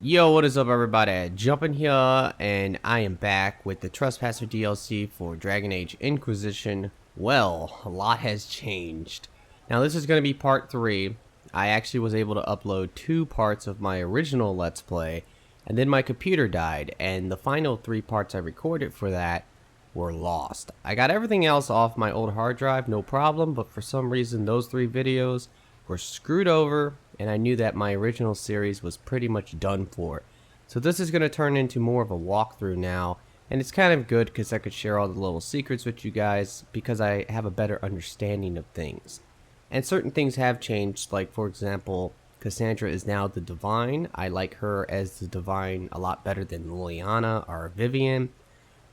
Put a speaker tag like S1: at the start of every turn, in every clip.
S1: Yo, what is up everybody? Jumping here, and I am back with the Trespasser DLC for Dragon Age Inquisition. Well, a lot has changed. Now this is going to be part 3. I actually was able to upload 2 parts of my original Let's Play, and then my computer died, and the final 3 parts I recorded for that were lost. I got everything else off my old hard drive, no problem, but for some reason those 3 videos were screwed over, and I knew that my original series was pretty much done for. So this is going to turn into more of a walkthrough now, and it's kind of good because I could share all the little secrets with you guys because I have a better understanding of things. And certain things have changed, like for example, Cassandra is now the Divine. I like her as the Divine a lot better than Liliana or Vivian.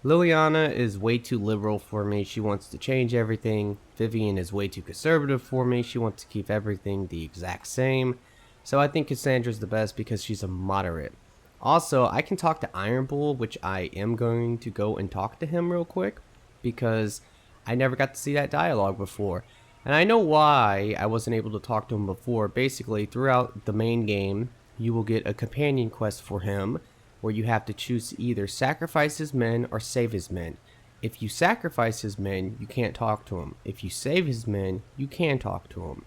S1: Liliana is way too liberal for me. She wants to change everything. Vivian is way too conservative for me. She wants to keep everything the exact same. So I think Cassandra's the best because she's a moderate. Also, I can talk to Iron Bull, which I am going to go and talk to him real quick because I never got to see that dialogue before. And I know why I wasn't able to talk to him before. Basically, throughout the main game, you will get a companion quest for him, where you have to choose to either sacrifice his men or save his men. If you sacrifice his men, you can't talk to him. If you save his men, you can talk to him.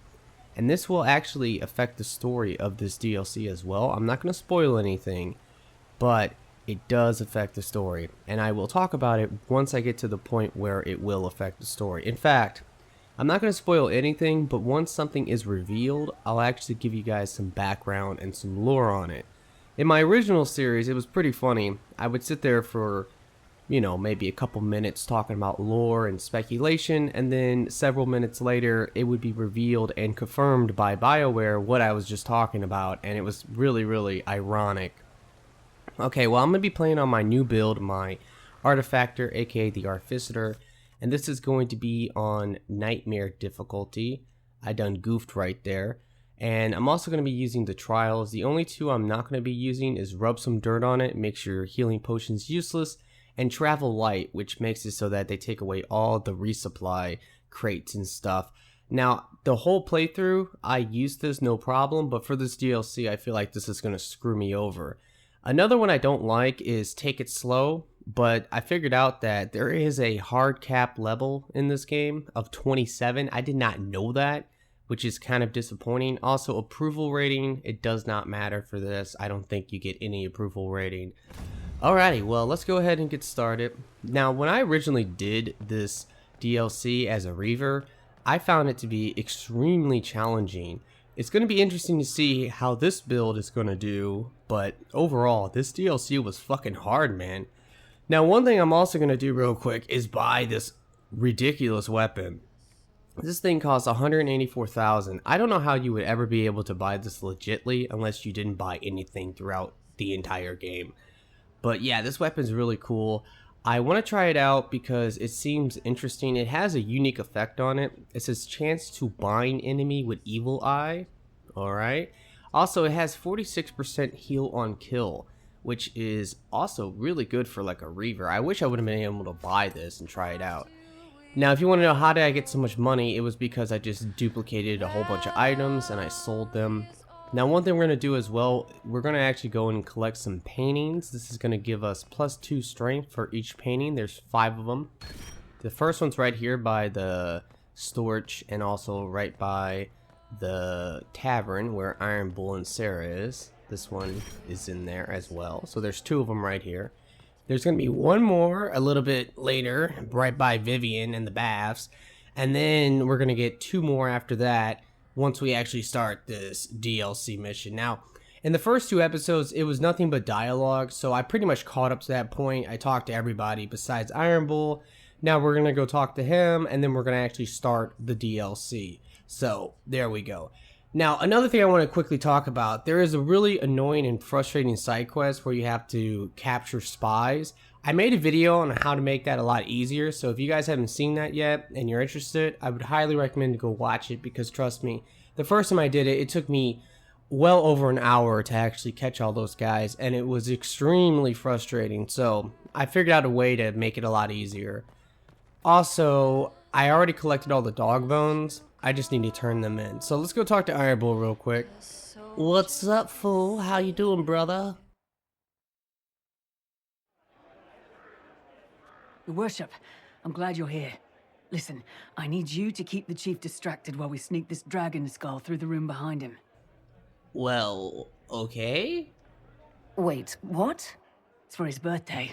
S1: And this will actually affect the story of this DLC as well. I'm not going to spoil anything, but it does affect the story. And I will talk about it once I get to the point where it will affect the story. In fact, I'm not going to spoil anything, but once something is revealed, I'll actually give you guys some background and some lore on it. In my original series, it was pretty funny. I would sit there for, maybe a couple minutes talking about lore and speculation, and then several minutes later, it would be revealed and confirmed by BioWare what I was just talking about, and it was really, really ironic. Okay, well, I'm going to be playing on my new build, my Artificer, aka the Artificer, and this is going to be on Nightmare difficulty. I done goofed right there. And I'm also going to be using the trials. The only 2 I'm not going to be using is rub some dirt on it, makes your healing potions useless, and travel light, which makes it so that they take away all the resupply crates and stuff. Now, the whole playthrough, I used this no problem, but for this DLC, I feel like this is going to screw me over. Another one I don't like is take it slow, but I figured out that there is a hard cap level in this game of 27. I did not know that, which is kind of disappointing. Also, approval rating, it does not matter for this. I don't think you get any approval rating. Alrighty, well, let's go ahead and get started. Now, when I originally did this DLC as a Reaver, I found it to be extremely challenging. It's going to be interesting to see how this build is going to do, but overall, this DLC was fucking hard, man. Now, one thing I'm also going to do real quick is buy this ridiculous weapon. This thing costs 184,000. I don't know how you would ever be able to buy this legitly unless you didn't buy anything throughout the entire game. But yeah, this weapon's really cool. I want to try it out because it seems interesting. It has a unique effect on it. It says chance to bind enemy with evil eye. Alright. Also, it has 46% heal on kill, which is also really good for like a Reaver. I wish I would have been able to buy this and try it out. Now, if you want to know how did I get so much money, it was because I just duplicated a whole bunch of items and I sold them. Now, one thing we're going to do as well, we're going to actually go and collect some paintings. This is going to give us +2 strength for each painting. There's 5 of them. The first one's right here by the storage and also right by the tavern where Iron Bull and Sarah is. This one is in there as well. So there's 2 of them right here. There's going to be one more a little bit later, right by Vivian and the baths. And then we're going to get 2 more after that once we actually start this DLC mission. Now, in the first 2 episodes, it was nothing but dialogue. So I pretty much caught up to that point. I talked to everybody besides Iron Bull. Now we're going to go talk to him, and then we're going to actually start the DLC. So there we go. Now, another thing I want to quickly talk about, there is a really annoying and frustrating side quest where you have to capture spies. I made a video on how to make that a lot easier, so if you guys haven't seen that yet and you're interested, I would highly recommend to go watch it because trust me, the first time I did it, it took me well over an hour to actually catch all those guys, and it was extremely frustrating, so I figured out a way to make it a lot easier. Also, I already collected all the dog bones. I just need to turn them in. So let's go talk to Iron Bull real quick. What's up, fool? How you doing, brother?
S2: Your worship, I'm glad you're here. Listen, I need you to keep the chief distracted while we sneak this dragon skull through the room behind him.
S1: Well, okay.
S3: Wait, what?
S2: It's for his birthday.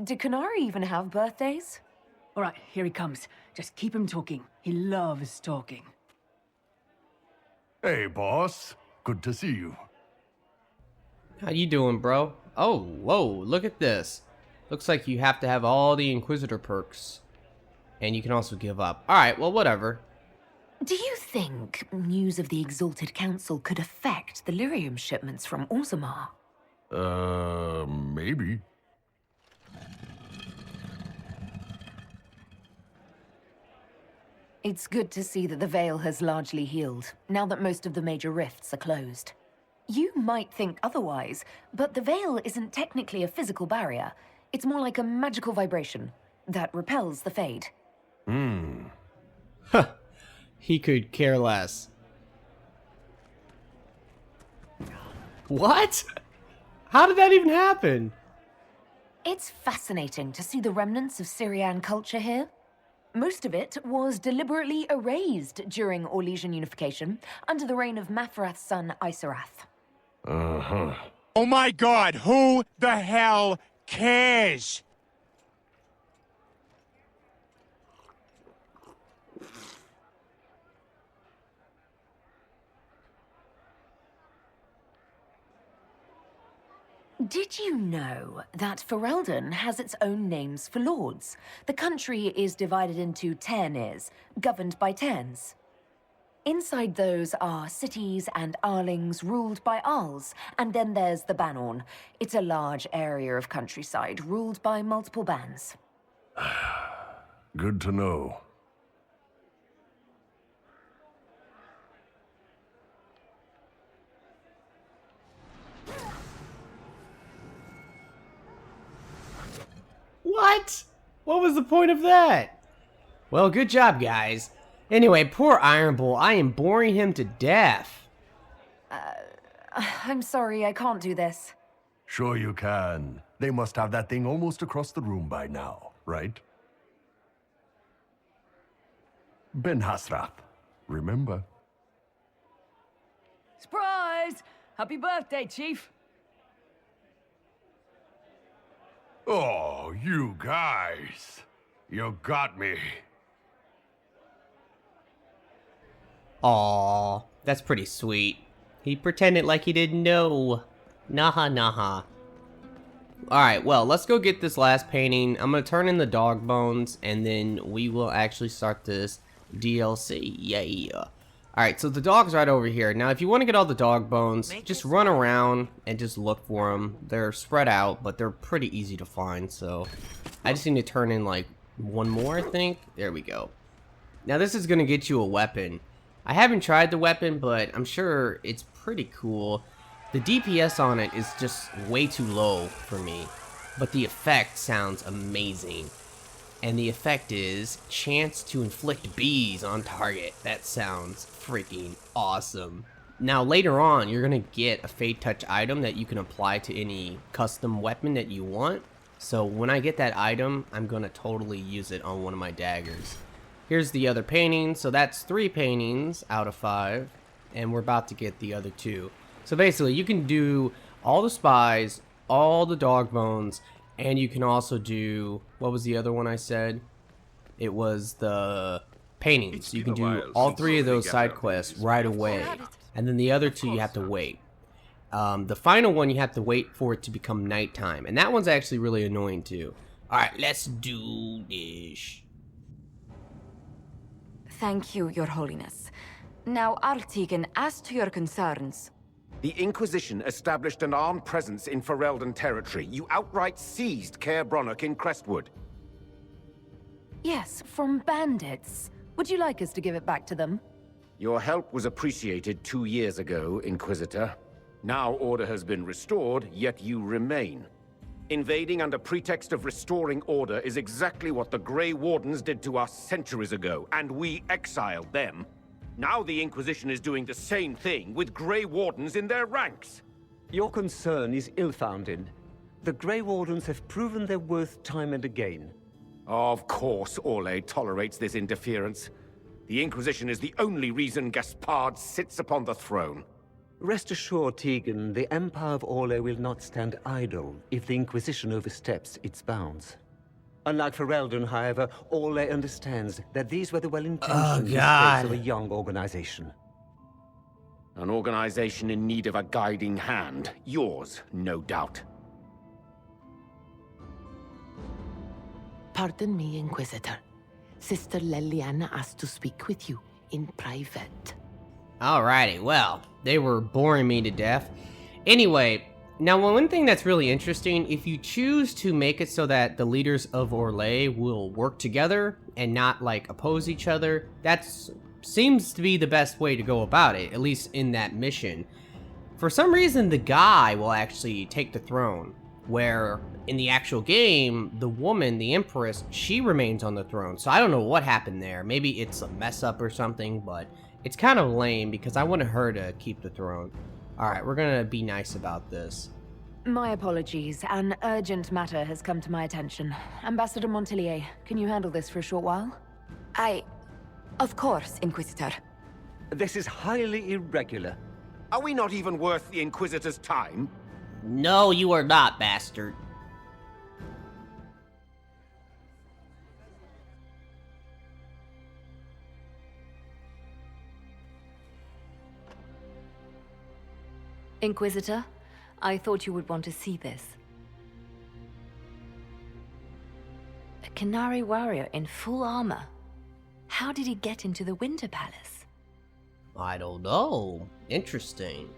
S3: Do Canary even have birthdays?
S2: All right, here he comes. Just keep him talking. He loves talking.
S4: Hey, boss. Good to see you.
S1: How you doing, bro? Oh, whoa, look at this. Looks like you have to have all the Inquisitor perks. And you can also give up. Alright, well, whatever.
S3: Do you think news of the Exalted Council could affect the lyrium shipments from Orzammar?
S4: Maybe.
S3: It's good to see that the Veil has largely healed, now that most of the major rifts are closed. You might think otherwise, but the Veil isn't technically a physical barrier. It's more like a magical vibration that repels the Fade.
S1: Huh. He could care less. What? How did that even happen?
S3: It's fascinating to see the remnants of Syrian culture here. Most of it was deliberately erased during Orlesian unification under the reign of Mafarath's son Isarath.
S5: Oh my god, who the hell cares?
S3: Did you know that Ferelden has its own names for lords? The country is divided into Ternes, governed by Terns. Inside those are cities and Arlings ruled by Arls, and then there's the Banorn. It's a large area of countryside ruled by multiple bands.
S4: Good to know.
S1: What? What was the point of that? Well, good job, guys. Anyway, poor Iron Bull. I am boring him to death.
S3: I'm sorry, I can't do this.
S4: Sure you can. They must have that thing almost across the room by now, right? Ben Hasrath, remember?
S2: Surprise! Happy birthday, Chief!
S4: Oh, you guys. You got me.
S1: Aww, that's pretty sweet. He pretended like he didn't know. Naha naha. Alright, well, let's go get this last painting. I'm gonna turn in the dog bones, and then we will actually start this DLC. Yeah. Alright, so the dog's right over here. Now, if you want to get all the dog bones, just run around and just look for them. They're spread out, but they're pretty easy to find, so I just need to turn in, like, one more, I think. There we go. Now, this is gonna get you a weapon. I haven't tried the weapon, but I'm sure it's pretty cool. The DPS on it is just way too low for me, but the effect sounds amazing. And the effect is chance to inflict bees on target. That sounds freaking awesome. Now later on, you're gonna get a Fade Touch item that you can apply to any custom weapon that you want. So when I get that item, I'm gonna totally use it on one of my daggers. Here's the other painting. So that's 3 paintings out of 5, and we're about to get the other 2. So basically, you can do all the spies, all the dog bones, and you can also do, what was the other one I said? It was the paintings. You can do all 3 of those side quests right away, and then the other 2 you have to wait. The final one you have to wait for it to become nighttime, and that one's actually really annoying too. Alright, let's do this.
S6: Thank you, Your Holiness. Now, Artigan, as to your concerns...
S7: The Inquisition established an armed presence in Ferelden territory. You outright seized Caer Bronach in Crestwood.
S3: Yes, from bandits. Would you like us to give it back to them?
S7: Your help was appreciated 2 years ago, Inquisitor. Now order has been restored, yet you remain. Invading under pretext of restoring order is exactly what the Grey Wardens did to us centuries ago, and we exiled them. Now the Inquisition is doing the same thing with Grey Wardens in their ranks.
S8: Your concern is ill-founded. The Grey Wardens have proven their worth time and again.
S7: Of course Orlais tolerates this interference. The Inquisition is the only reason Gaspard sits upon the throne.
S8: Rest assured, Tegan, the Empire of Orlais will not stand idle if the Inquisition oversteps its bounds. Unlike Ferelden, however, Orlais understands that these were the well-intentioned mistakes of a young organization.
S7: An organization in need of a guiding hand. Yours, no doubt.
S9: Pardon me, Inquisitor. Sister Leliana asked to speak with you in private.
S1: Alrighty, well, they were boring me to death. Anyway, now one thing that's really interesting, if you choose to make it so that the leaders of Orlais will work together and not, like, oppose each other, that seems to be the best way to go about it, at least in that mission. For some reason, the guy will actually take the throne, where in the actual game, the woman, the Empress, she remains on the throne. So I don't know what happened there. Maybe it's a mess up or something, but it's kind of lame because I wanted her to keep the throne. Alright, we're gonna be nice about this.
S3: My apologies. An urgent matter has come to my attention. Ambassador Montillier, can you handle this for a short while?
S6: Of course, Inquisitor.
S8: This is highly irregular.
S7: Are we not even worth the Inquisitor's time?
S1: No, you are not, bastard.
S6: Inquisitor, I thought you would want to see this. A Canary warrior in full armor. How did he get into the Winter Palace?
S1: I don't know. Interesting.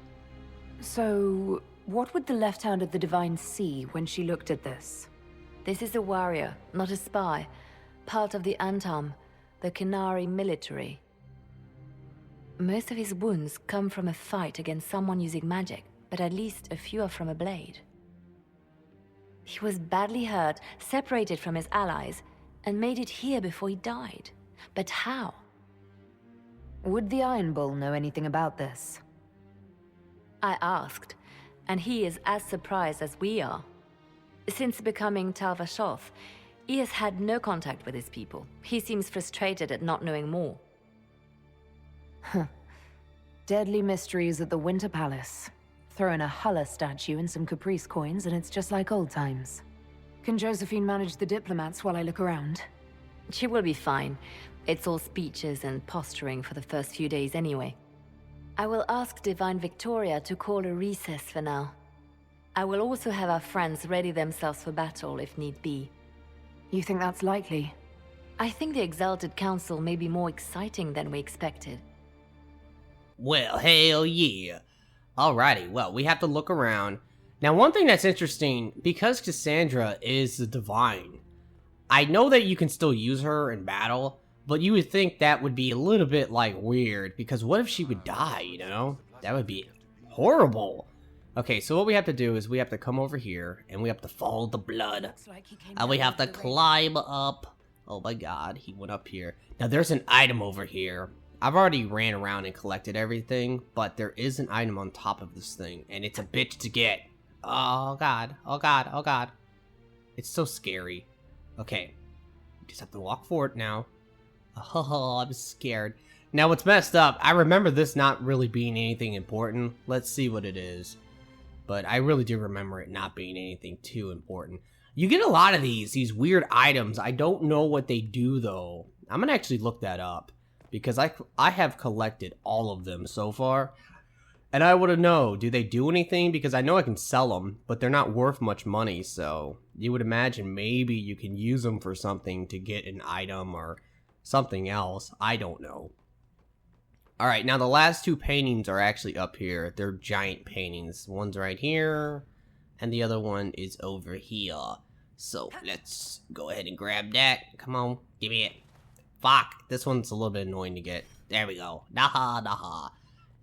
S3: So, what would the left hand of the Divine see when she looked at this?
S6: This is a warrior, not a spy. Part of the Antam, the Canary military. Most of his wounds come from a fight against someone using magic, but at least a few are from a blade. He was badly hurt, separated from his allies, and made it here before he died. But how?
S3: Would the Iron Bull know anything about this?
S6: I asked, and he is as surprised as we are. Since becoming Talvashoth, he has had no contact with his people. He seems frustrated at not knowing more.
S3: Deadly mysteries at the Winter Palace. Throw in a Hulla statue and some Caprice coins and it's just like old times. Can Josephine manage the diplomats while I look around?
S6: She will be fine. It's all speeches and posturing for the first few days anyway. I will ask Divine Victoria to call a recess for now. I will also have our friends ready themselves for battle if need be.
S3: You think that's likely?
S6: I think the Exalted Council may be more exciting than we expected.
S1: Well, hell yeah. Alrighty, well, we have to look around. Now, one thing that's interesting, because Cassandra is the Divine, I know that you can still use her in battle, but you would think that would be a little bit, like, weird, because what if she would die, you know? That would be horrible. Okay, so what we have to do is we have to come over here, and we have to follow the blood, and we have to climb up. Oh my god, he went up here. Now, there's an item over here. I've already ran around and collected everything, but there is an item on top of this thing, and it's a bitch to get. Oh god, oh god, oh god. It's so scary. Okay, you just have to walk forward now. Oh, I'm scared. Now what's messed up, I remember this not really being anything important. Let's see what it is. But I really do remember it not being anything too important. You get a lot of these weird items. I don't know what they do though. I'm gonna actually look that up, because I have collected all of them so far, and I want to know, do they do anything? Because I know I can sell them, but they're not worth much money, so you would imagine maybe you can use them for something to get an item or something else. I don't know. Alright, now the last two paintings are actually up here. They're giant paintings. One's right here, and the other one is over here. So let's go ahead and grab that. Come on, give me it. Fuck, this one's a little bit annoying to get. There we go. Naha, naha.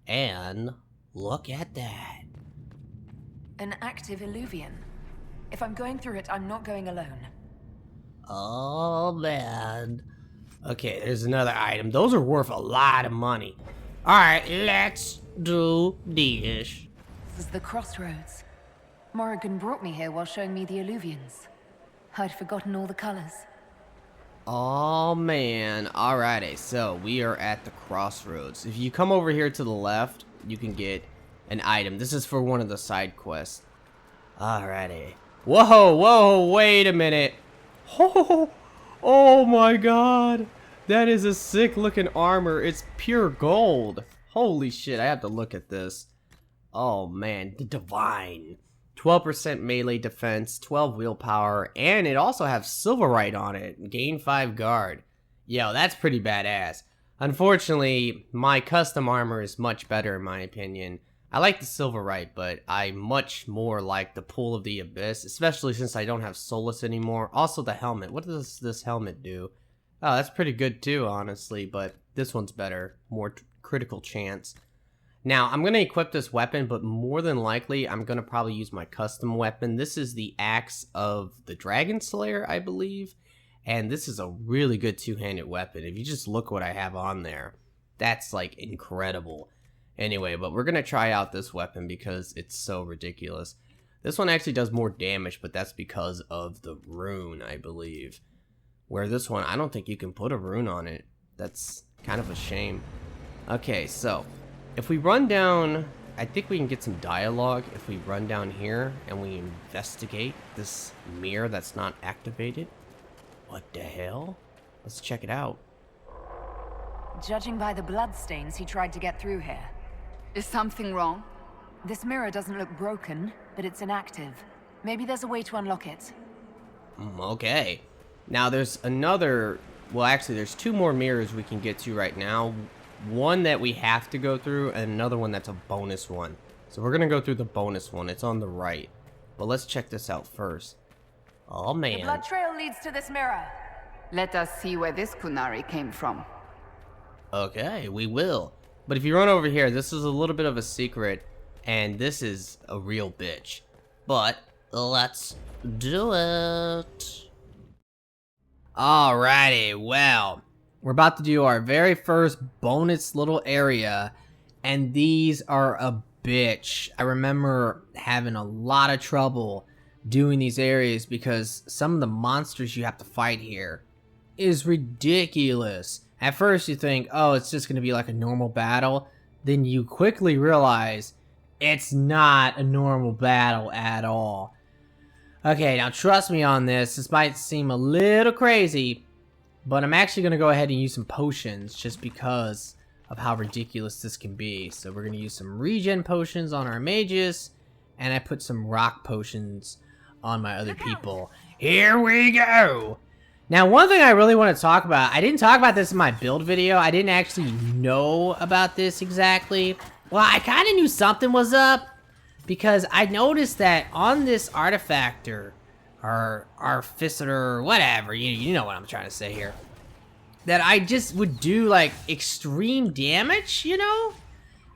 S1: And look at that.
S3: An active Illuvian. If I'm going through it, I'm not going alone.
S1: Oh, man. Okay, there's another item. Those are worth a lot of money. Alright, let's do this.
S3: This is the crossroads. Morrigan brought me here while showing me the Illuvians. I'd forgotten all the colors.
S1: Oh man, alrighty, so we are at the crossroads. If you come over here to the left, you can get an item. This is for one of the side quests. Alrighty. Whoa, wait a minute. Oh my god. That is a sick looking armor. It's pure gold. Holy shit, I have to look at this. Oh man, the Divine. 12% melee defense, 12 willpower, and it also has Silverite on it. Gain 5 guard. Yo, that's pretty badass. Unfortunately, my custom armor is much better in my opinion. I like the Silverite, but I much more like the Pool of the Abyss, especially since I don't have Solus anymore. Also the helmet. What does this helmet do? Oh, that's pretty good too, honestly, but this one's better. More critical chance. Now, I'm going to equip this weapon, but more than likely, I'm going to probably use my custom weapon. This is the Axe of the Dragon Slayer, I believe. And this is a really good two-handed weapon. If you just look what I have on there, that's, like, incredible. Anyway, but we're going to try out this weapon because it's so ridiculous. This one actually does more damage, but that's because of the rune, I believe. Where this one, I don't think you can put a rune on it. That's kind of a shame. Okay, so if we run down, I think we can get some dialogue if we run down here and we investigate this mirror that's not activated. What the hell? Let's check it out.
S3: Judging by the bloodstains, he tried to get through here.
S10: Is something wrong?
S3: This mirror doesn't look broken, but it's inactive. Maybe there's a way to unlock it.
S1: Okay. Now there's another, well actually there's two more mirrors we can get to right now. One that we have to go through and another one that's a bonus one. So we're gonna go through the bonus one. It's on the right. But let's check this out first. Oh man.
S3: The blood trail leads to this mirror.
S10: Let us see where this Kunari came from.
S1: Okay, we will. But if you run over here, this is a little bit of a secret, and this is a real bitch. But let's do it. Alrighty, well, we're about to do our very first bonus little area, and these are a bitch. I remember having a lot of trouble doing these areas because some of the monsters you have to fight here is ridiculous. At first you think, oh, it's just gonna be like a normal battle. Then you quickly realize it's not a normal battle at all. Okay, now trust me on this. This might seem a little crazy, but I'm actually gonna go ahead and use some potions just because of how ridiculous this can be. So we're gonna use some regen potions on our mages, and I put some rock potions on my other people. Here we go! Now, one thing I really want to talk about, I didn't talk about this in my build video. I didn't actually know about this exactly. Well, I kind of knew something was up because I noticed that on this Artificer, or Artificer, whatever, you know what I'm trying to say here, that I just would do like extreme damage, you know?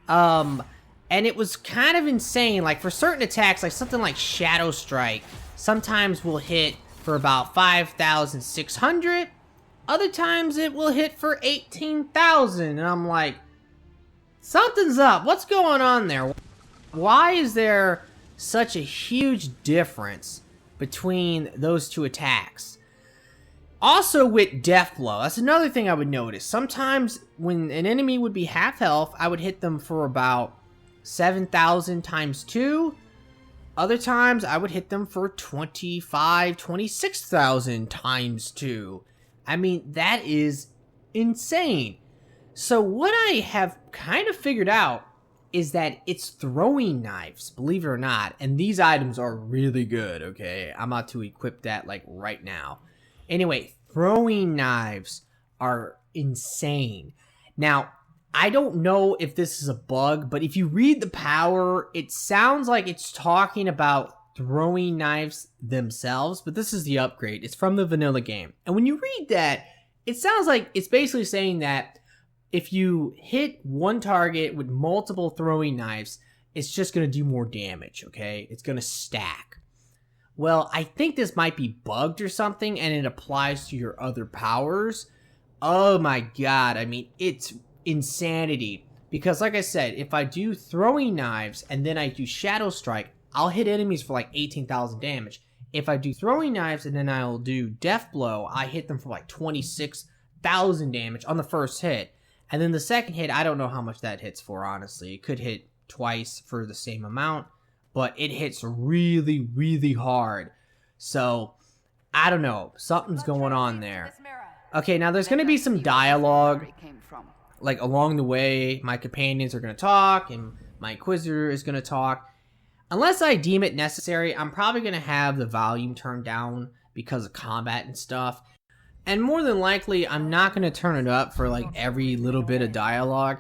S1: And it was kind of insane. Like for certain attacks, like something like Shadow Strike, sometimes will hit for about 5,600. Other times it will hit for 18,000. And I'm like, something's up. What's going on there? Why is there such a huge difference between those two attacks? Also with Death Blow, that's another thing I would notice. Sometimes when an enemy would be half health, I would hit them for about 7,000 times 2. Other times, I would hit them for 26,000 times 2. I mean, that is insane. So what I have kind of figured out is that it's throwing knives, believe it or not. And these items are really good, okay? I'm about to equip that, like, right now. Anyway, throwing knives are insane. Now, I don't know if this is a bug, but if you read the power, it sounds like it's talking about throwing knives themselves, but this is the upgrade. It's from the vanilla game. And when you read that, it sounds like it's basically saying that if you hit one target with multiple throwing knives, it's just going to do more damage, okay? It's going to stack. Well, I think this might be bugged or something, and it applies to your other powers. Oh my god, I mean, it's insanity. Because like I said, if I do throwing knives and then I do Shadow Strike, I'll hit enemies for like 18,000 damage. If I do throwing knives and then I'll do death blow, I hit them for like 26,000 damage on the first hit. And then the second hit, I don't know how much that hits for, honestly. It could hit twice for the same amount, but it hits really, really hard. So, I don't know. Something's going on there. Okay, now there's going to be some dialogue. Like, along the way, my companions are going to talk, and my Inquisitor is going to talk. Unless I deem it necessary, I'm probably going to have the volume turned down because of combat and stuff. And more than likely, I'm not going to turn it up for like every little bit of dialogue.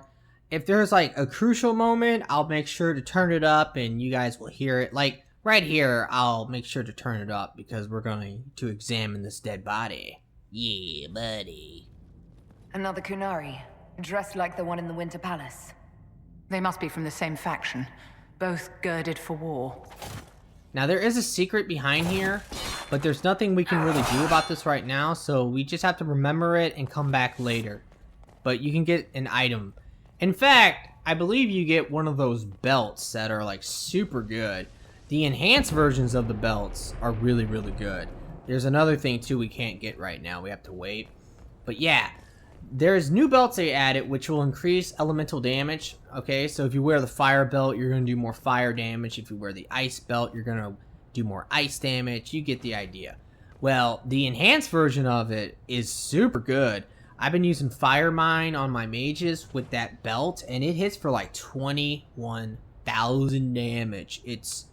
S1: If there's like a crucial moment, I'll make sure to turn it up and you guys will hear it. Like right here, I'll make sure to turn it up because we're going to examine this dead body. Yeah, buddy.
S3: Another Kunari, dressed like the one in the Winter Palace.
S11: They must be from the same faction, both girded for war.
S1: Now there is a secret behind here, but there's nothing we can really do about this right now, so we just have to remember it and come back later. But you can get an item. In fact, I believe you get one of those belts that are like super good. The enhanced versions of the belts are really, really good. There's another thing too we can't get right now, we have to wait. But yeah, there's new belts they added which will increase elemental damage. Okay, so if you wear the fire belt, you're going to do more fire damage. If you wear the ice belt, you're going to do more ice damage. You get the idea. Well, the enhanced version of it is super good. I've been using Fire Mine on my mages with that belt, and it hits for like 21,000 damage. It's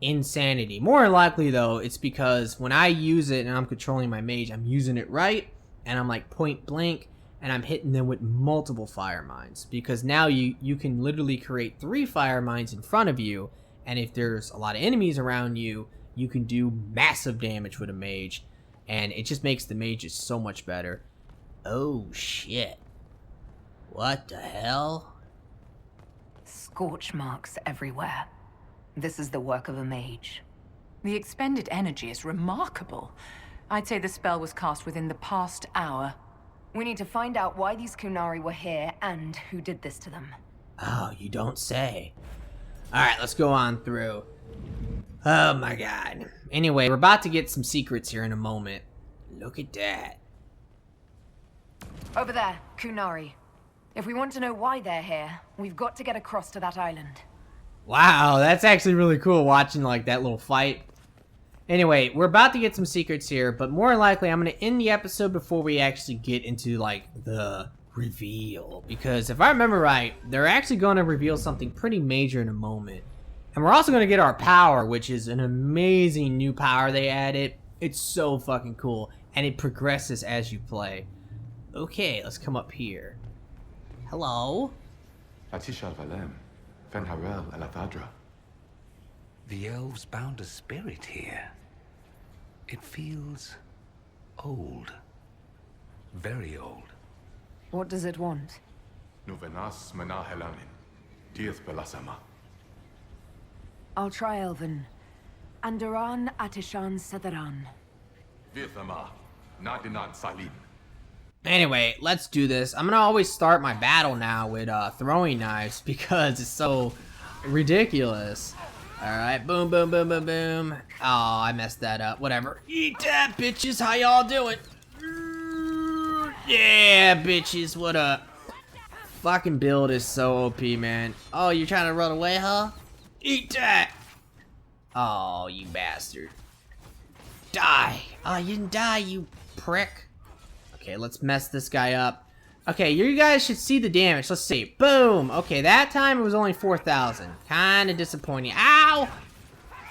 S1: insanity. More than likely, though, it's because when I use it and I'm controlling my mage, I'm using it right, and I'm like point blank, and I'm hitting them with multiple fire mines, because now you can literally create 3 fire mines in front of you, and if there's a lot of enemies around you, you can do massive damage with a mage, and it just makes the mages so much better. Oh shit. What the hell?
S3: Scorch marks everywhere. This is the work of a mage.
S11: The expended energy is remarkable. I'd say the spell was cast within the past hour.
S3: We need to find out why these Kunari were here and who did this to them.
S1: Oh, you don't say. Alright, let's go on through. Oh my god. Anyway, we're about to get some secrets here in a moment. Look at that.
S3: Over there, Kunari. If we want to know why they're here, we've got to get across to that island.
S1: Wow, that's actually really cool watching like that little fight. Anyway, we're about to get some secrets here, but more than likely I'm going to end the episode before we actually get into like the reveal. Because if I remember right, they're actually going to reveal something pretty major in a moment. And we're also going to get our power, which is an amazing new power they added. It's so fucking cool, and it progresses as you play. Okay, let's come up here. Hello?
S12: The elves bound a spirit here. It feels old. Very old.
S3: What does it want? I'll try Elven. Andaran Atishan Sadaran.
S1: Anyway, let's do this. I'm gonna always start my battle now with throwing knives because it's so ridiculous. Alright, boom, boom, boom, boom, boom. Oh, I messed that up. Whatever. Eat that, bitches. How y'all doing? Yeah, bitches. What up? Fucking build is so OP, man. Oh, you're trying to run away, huh? Eat that. Oh, you bastard. Die. Oh, you didn't die, you prick. Okay, let's mess this guy up. Okay, you guys should see the damage. Let's see. Boom. Okay, that time it was only 4,000. Kind of disappointing. Ow!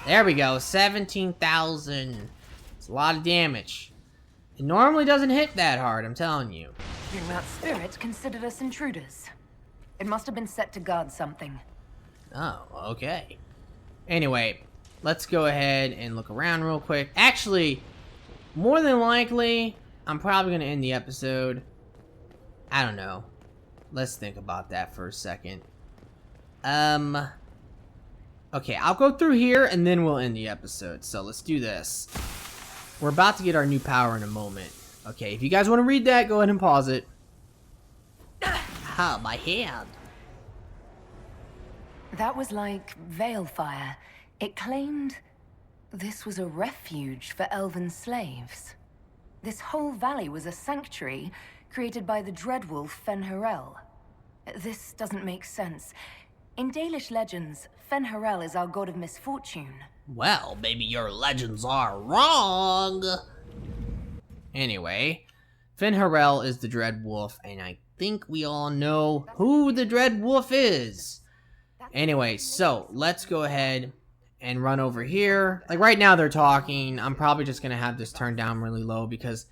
S1: There we go. 17,000. It's a lot of damage. It normally doesn't hit that hard, I'm telling you.
S3: That spirit considered us intruders. It must have been set to guard something.
S1: Oh, okay. Anyway, let's go ahead and look around real quick. Actually, more than likely, I'm probably going to end the episode. I don't know. Let's think about that for a second. Okay, I'll go through here and then we'll end the episode. So let's do this. We're about to get our new power in a moment. Okay, if you guys want to read that, go ahead and pause it. Ah, my hand.
S3: That was like Veilfire. It claimed This was a refuge for elven slaves. This whole valley was a sanctuary created by the dreadwolf Fen'Harel. This doesn't make sense. In Dalish legends, Fen'Harel is our god of misfortune.
S1: Well, maybe your legends are wrong. Anyway, Fen'Harel is the Dreadwolf, and I think we all know who the Dreadwolf is. Anyway, so let's go ahead and run over here. Like right now they're talking. I'm probably just gonna have this turned down really low because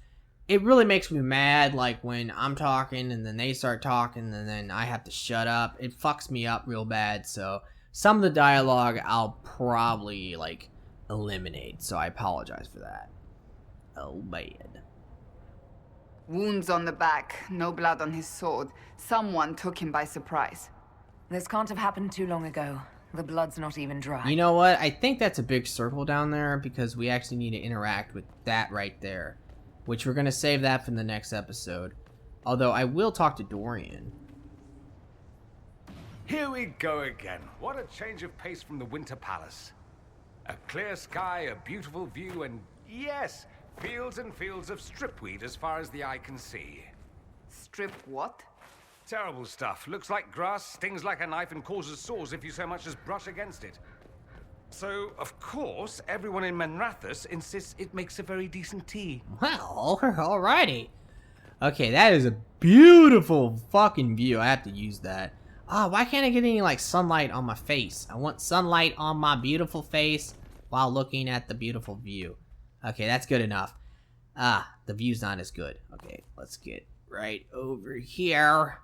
S1: it really makes me mad, like when I'm talking and then they start talking and then I have to shut up. It fucks me up real bad, so some of the dialogue I'll probably like eliminate, so I apologize for that. Oh bad.
S10: Wounds on the back, no blood on his sword. Someone took him by surprise.
S3: This can't have happened too long ago. The blood's not even dry.
S1: You know what? I think that's a big circle down there because we actually need to interact with that right there, which we're going to save that for the next episode. Although I will talk to Dorian.
S12: Here we go again. What a change of pace from the Winter Palace. A clear sky, a beautiful view, and yes, fields and fields of stripweed as far as the eye can see.
S10: Strip what?
S12: Terrible stuff. Looks like grass, stings like a knife, and causes sores if you so much as brush against it. So, of course, everyone in Manrathus insists it makes a very decent tea.
S1: Well, alrighty. Okay, that is a beautiful fucking view. I have to use that. Ah, why can't I get any, like, sunlight on my face? I want sunlight on my beautiful face while looking at the beautiful view. Okay, that's good enough. Ah, the view's not as good. Okay, let's get right over here.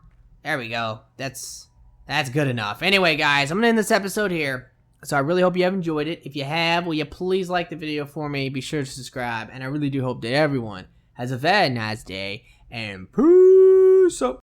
S1: There we go. That's good enough. Anyway, guys, I'm gonna end this episode here. So I really hope you have enjoyed it. If you have, will you please like the video for me? Be sure to subscribe. And I really do hope that everyone has a very nice day. And peace out.